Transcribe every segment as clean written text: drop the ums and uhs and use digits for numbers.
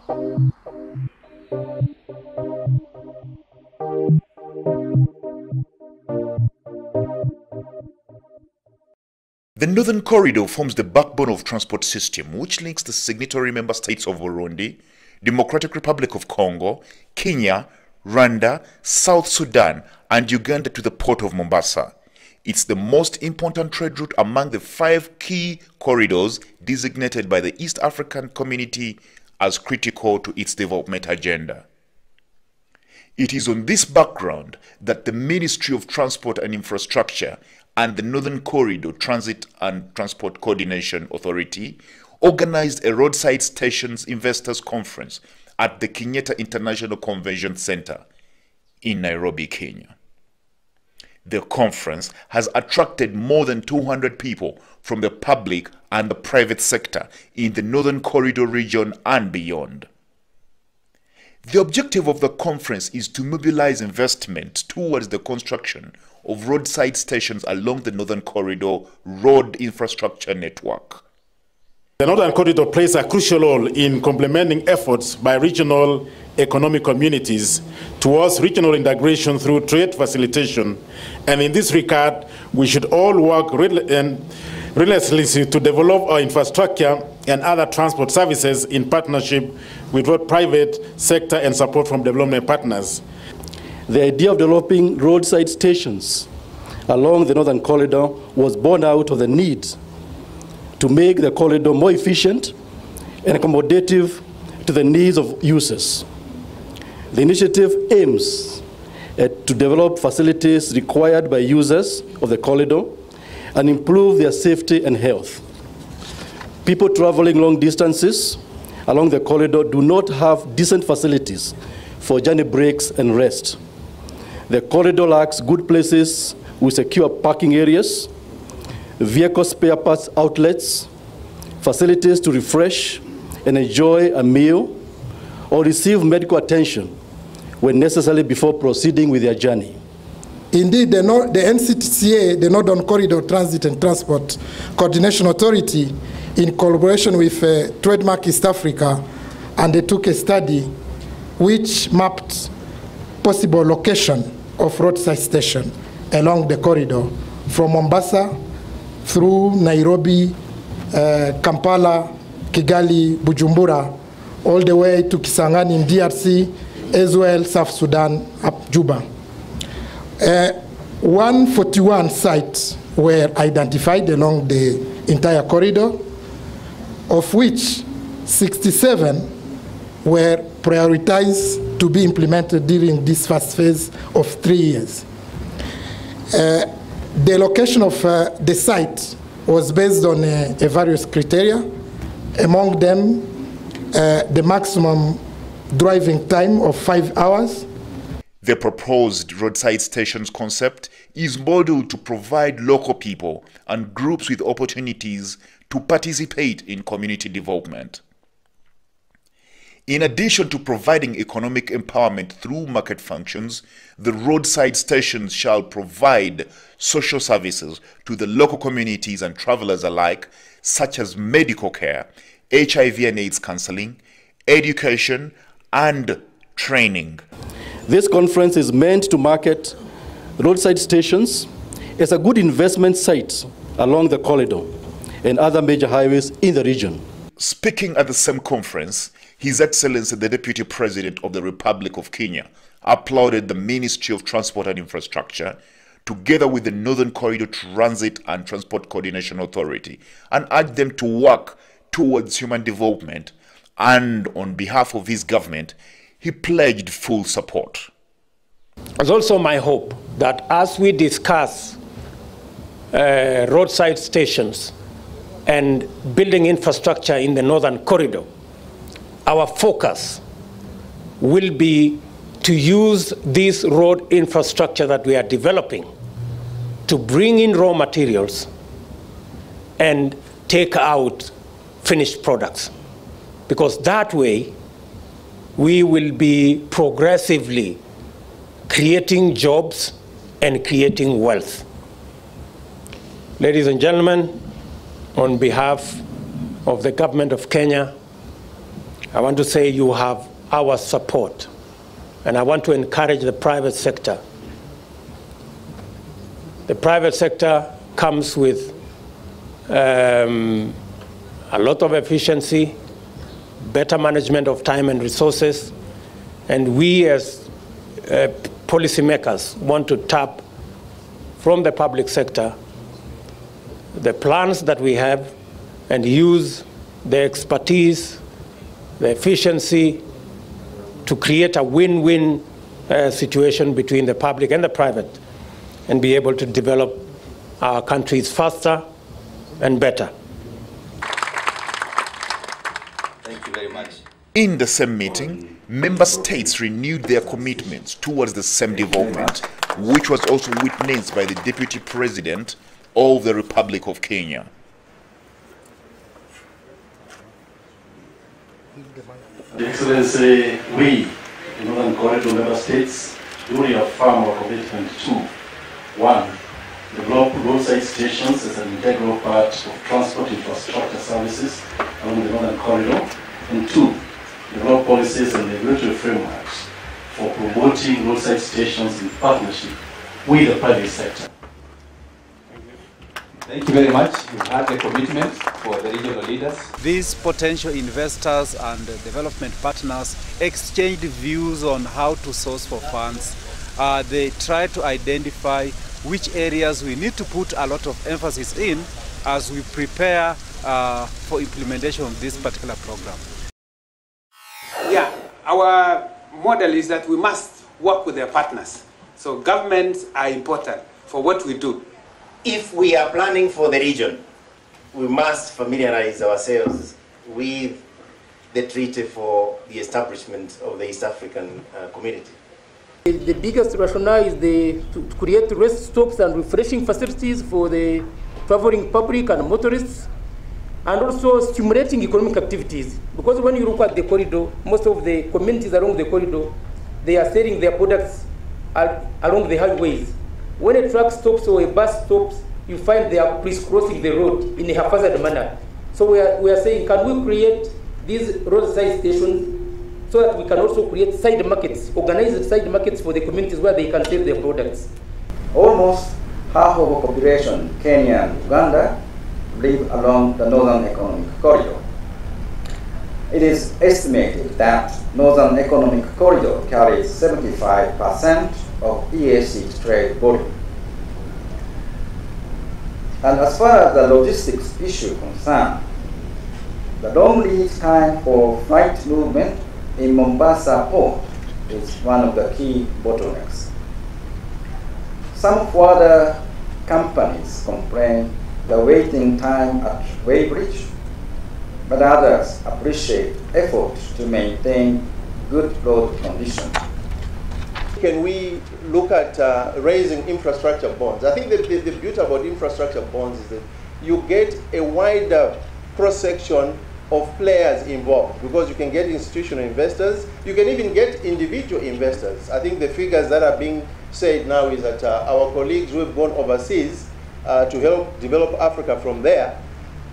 The Northern Corridor forms the backbone of transport system which links the signatory member states of Burundi, Democratic Republic of Congo, Kenya, Rwanda, South Sudan, and Uganda to the port of Mombasa. It's the most important trade route among the 5 key corridors designated by the East African Community as critical to its development agenda. It is on this background that the Ministry of Transport and Infrastructure and the Northern Corridor Transit and Transport Coordination Authority organized a roadside stations investors conference at the Kenyatta International Convention Center in Nairobi, Kenya. The conference has attracted more than 200 people from the public and the private sector in the Northern Corridor region and beyond. The objective of the conference is to mobilize investment towards the construction of roadside stations along the Northern Corridor road infrastructure network. The Northern Corridor plays a crucial role in complementing efforts by regional economic communities towards regional integration through trade facilitation. And in this regard, we should all work relentlessly to develop our infrastructure and other transport services in partnership with both private sector and support from development partners. The idea of developing roadside stations along the Northern Corridor was born out of the need to make the corridor more efficient and accommodative to the needs of users. The initiative aims to develop facilities required by users of the corridor and improve their safety and health. People traveling long distances along the corridor do not have decent facilities for journey breaks and rest. The corridor lacks good places with secure parking areas, vehicle spare parts outlets, facilities to refresh and enjoy a meal or receive medical attention when necessary before proceeding with their journey. Indeed, the NCTCA, the Northern Corridor Transit and Transport Coordination Authority, in collaboration with Trademark East Africa, undertook a study which mapped possible location of roadside station along the corridor from Mombasa through Nairobi, Kampala, Kigali, Bujumbura, all the way to Kisangani in DRC, as well South Sudan, up Juba. 141 sites were identified along the entire corridor, of which 67 were prioritized to be implemented during this first phase of 3 years. The location of the site was based on various criteria, among them the maximum driving time of 5 hours. The proposed roadside stations concept is modeled to provide local people and groups with opportunities to participate in community development. In addition to providing economic empowerment through market functions, the roadside stations shall provide social services to the local communities and travelers alike, such as medical care, HIV and AIDS counseling, education, and training. This conference is meant to market roadside stations as a good investment site along the corridor and other major highways in the region. Speaking at the same conference, His Excellency the Deputy President of the Republic of Kenya applauded the Ministry of Transport and Infrastructure together with the Northern Corridor Transit and Transport Coordination Authority and urged them to work towards human development, and on behalf of his government, he pledged full support. It's also my hope that as we discuss roadside stations and building infrastructure in the Northern Corridor, our focus will be to use this road infrastructure that we are developing to bring in raw materials and take out finished products. Because that way, we will be progressively creating jobs and creating wealth. Ladies and gentlemen, on behalf of the government of Kenya, I want to say you have our support, and I want to encourage the private sector. The private sector comes with a lot of efficiency, better management of time and resources, and we as policymakers want to tap from the public sector the plans that we have and use the expertise, the efficiency to create a win-win situation between the public and the private, and be able to develop our countries faster and better. Thank you very much. In the same meeting, member states renewed their commitments towards the same development, which was also witnessed by the Deputy President of the Republic of Kenya. Excellency, we, the Northern Corridor member states, do reaffirm our commitment to 1. Develop roadside stations as an integral part of transport infrastructure services along the Northern Corridor, and 2. Develop policies and regulatory frameworks for promoting roadside stations in partnership with the private sector. Thank you very much. You've had the commitment for the regional leaders. These potential investors and development partners exchanged views on how to source for funds. They try to identify which areas we need to put a lot of emphasis in as we prepare for implementation of this particular program. Yeah, our model is that we must work with their partners. So governments are important for what we do. If we are planning for the region, we must familiarize ourselves with the treaty for the establishment of the East African community. The biggest rationale is to create rest stops and refreshing facilities for the traveling public and motorists, and also stimulating economic activities. Because when you look at the corridor, most of the communities along the corridor, they are selling their products along the highways. When a truck stops or a bus stops, you find they are crisscrossing the road in a haphazard manner. So we are saying, can we create these roadside stations so that we can also create side markets, organized side markets for the communities where they can sell their products? Almost half of the population, Kenya and Uganda, live along the Northern Economic Corridor. It is estimated that Northern Economic Corridor carries 75% of EAC trade volume. And as far as the logistics issue concerned, the long lead time for freight movement in Mombasa port is one of the key bottlenecks. Some further companies complain the waiting time at Weighbridge, but others appreciate efforts to maintain good road conditions. Can we look at raising infrastructure bonds? I think the beauty about infrastructure bonds is that you get a wider cross-section of players involved, because you can get institutional investors, you can even get individual investors. I think the figures that are being said now is that our colleagues who have gone overseas to help develop Africa from there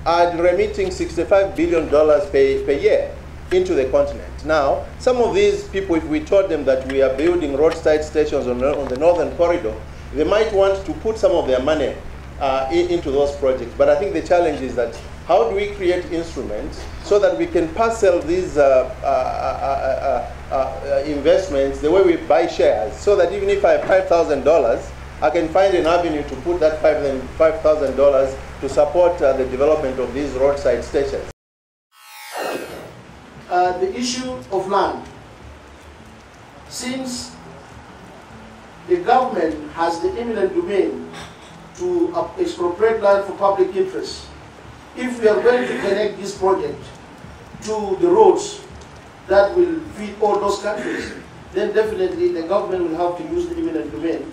are remitting $65 billion per year into the continent. Now, some of these people, if we told them that we are building roadside stations on the Northern Corridor, they might want to put some of their money into those projects. But I think the challenge is that how do we create instruments so that we can parcel these investments the way we buy shares, so that even if I have $5,000, I can find an avenue to put that $5,000 to support the development of these roadside stations. The issue of land. Since the government has the eminent domain to expropriate land for public interest, if we are going to connect this project to the roads that will feed all those countries, then definitely the government will have to use the eminent domain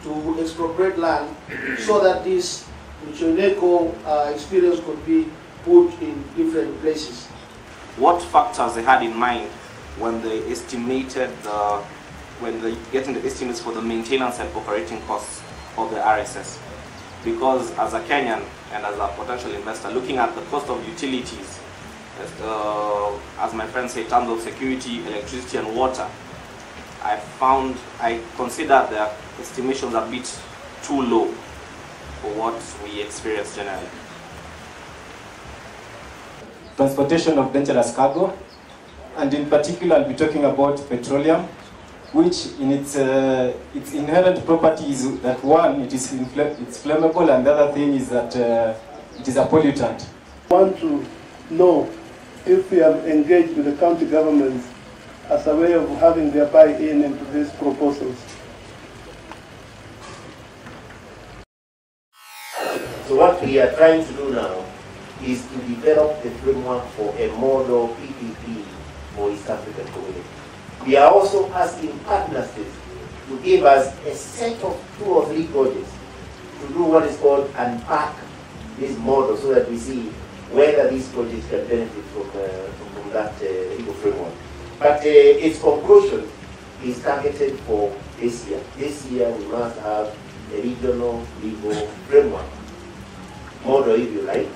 to expropriate land so that this Michoneko experience could be put in different places. What factors they had in mind when they estimated when they getting the estimates for the maintenance and operating costs of the RSS? Because as a Kenyan and as a potential investor, looking at the cost of utilities, as as my friend said, in terms of security, electricity and water, I consider the estimations a bit too low for what we experience generally. Transportation of dangerous cargo, and in particular I'll be talking about petroleum, which in its inherent property is that one, it's flammable, and the other thing is that it is a pollutant. I want to know if we have engaged with the county governments as a way of having their buy-in into these proposals. So what we are trying to do now is to develop the framework for a model PPP for East African community. We are also asking partners to give us a set of 2 or 3 projects to do what is called unpack this model so that we see whether these projects can benefit from that legal framework. But its conclusion is targeted for this year. This year we must have a regional legal framework model, if you like.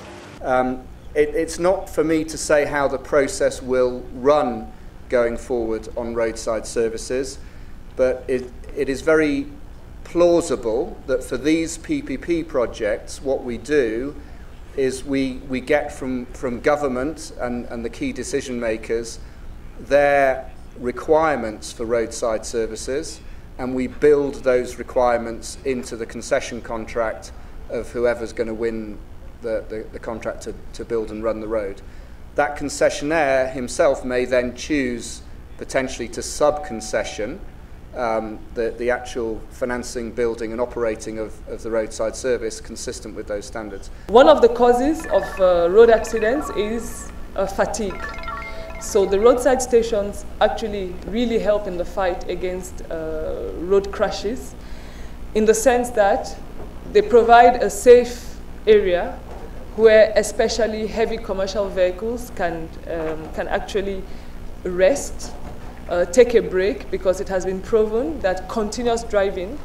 It's not for me to say how the process will run going forward on roadside services, but it is very plausible that for these PPP projects, what we do is we get from government and the key decision makers their requirements for roadside services, and we build those requirements into the concession contract of whoever's going to win the contract to build and run the road. That concessionaire himself may then choose potentially to sub-concession the actual financing, building and operating of the roadside service consistent with those standards. One of the causes of road accidents is fatigue. So the roadside stations actually really help in the fight against road crashes, in the sense that they provide a safe area where especially heavy commercial vehicles can actually rest, take a break, because it has been proven that continuous driving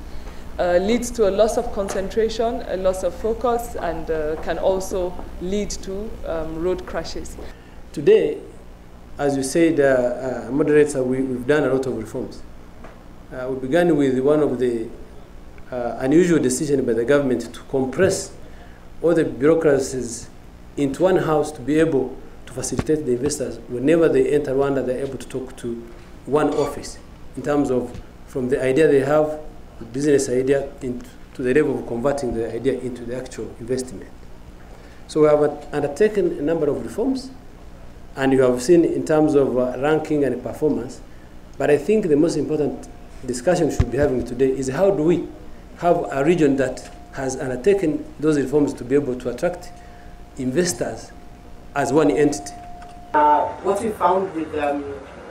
leads to a loss of concentration, a loss of focus, and can also lead to road crashes. Today, as you said, moderator, we've done a lot of reforms. We began with one of the unusual decisions by the government to compress all the bureaucracies into one house to be able to facilitate the investors. Whenever they enter Rwanda, they're able to talk to one office in terms of from the idea they have, the business idea, to the level of converting the idea into the actual investment. So we have undertaken a number of reforms, and you have seen in terms of ranking and performance. But I think the most important discussion we should be having today is how do we have a region that has undertaken those reforms to be able to attract investors as one entity. What we found with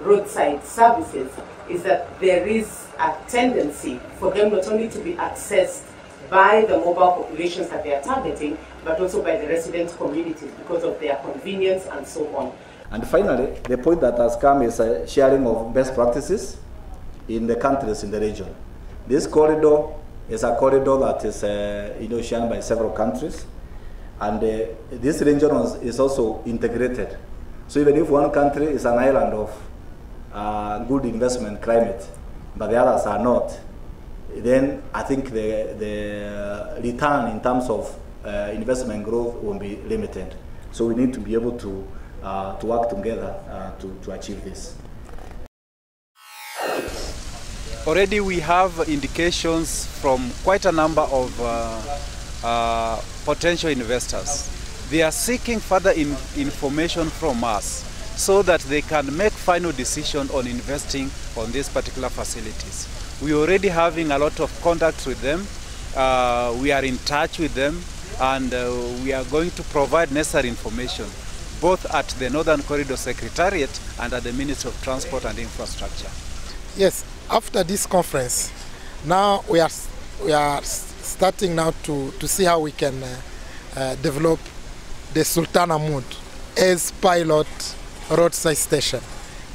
roadside services is that there is a tendency for them not only to be accessed by the mobile populations that they are targeting, but also by the resident communities because of their convenience and so on. And finally, the point that has come is sharing of best practices in the countries in the region. This corridor is a corridor that is shared by several countries, and this region is also integrated. So even if one country is an island of good investment climate, but the others are not, then I think the return in terms of investment growth will be limited. So we need to be able to work together to achieve this. Already we have indications from quite a number of potential investors. They are seeking further information from us so that they can make final decision on investing on these particular facilities. We are already having a lot of contacts with them. We are in touch with them, and we are going to provide necessary information both at the Northern Corridor Secretariat and at the Ministry of Transport and Infrastructure. Yes, after this conference, now we are starting now to see how we can develop the Sultana Mood as pilot roadside station.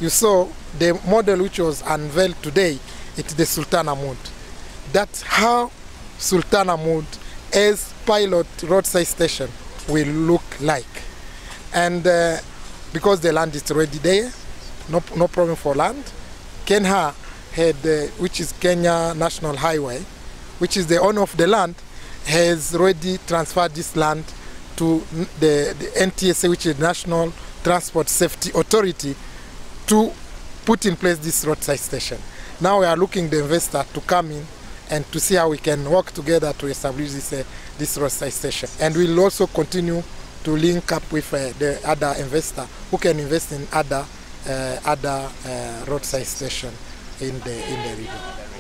You saw the model which was unveiled today, it's the Sultana Mood. That's how Sultana Mood as pilot roadside station will look like. And because the land is already there, no problem for land. Kenya had, which is Kenya National Highway, which is the owner of the land, has already transferred this land to the NTSA, which is National Transport Safety Authority, to put in place this roadside station. Now we are looking the investor to come in and to see how we can work together to establish this roadside station. And we'll also continue to link up with the other investor who can invest in other roadside station in the region.